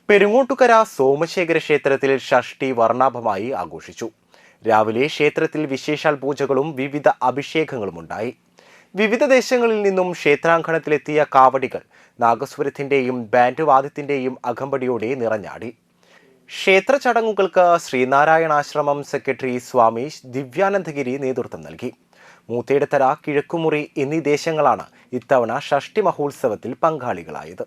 പെരുങ്ങോട്ടുകര സോമശേഖര ക്ഷേത്രത്തിൽ ഷഷ്ഠി വർണ്ണാഭമായി ആഘോഷിച്ചു. രാവിലെ ക്ഷേത്രത്തിൽ വിശേഷാൽ പൂജകളും വിവിധ അഭിഷേകങ്ങളും ഉണ്ടായി. വിവിധ ദേശങ്ങളിൽ നിന്നും ക്ഷേത്രാങ്കണത്തിലെത്തിയ കാവടികൾ നാഗസ്വരത്തിന്റെയും ബാൻഡ് വാദ്യത്തിന്റെയും അകമ്പടിയോടെ നിറഞ്ഞാടി. ക്ഷേത്ര ചടങ്ങുകൾക്ക് ശ്രീനാരായണാശ്രമം സെക്രട്ടറി സ്വാമി ദിവ്യാനന്ദഗിരി നേതൃത്വം നൽകി. മൂത്തേടത്തറ, കിഴക്കുമുറി എന്നീ ദേശങ്ങളാണ് ഇത്തവണ ഷഷ്ഠി മഹോത്സവത്തിൽ പങ്കാളികളായത്.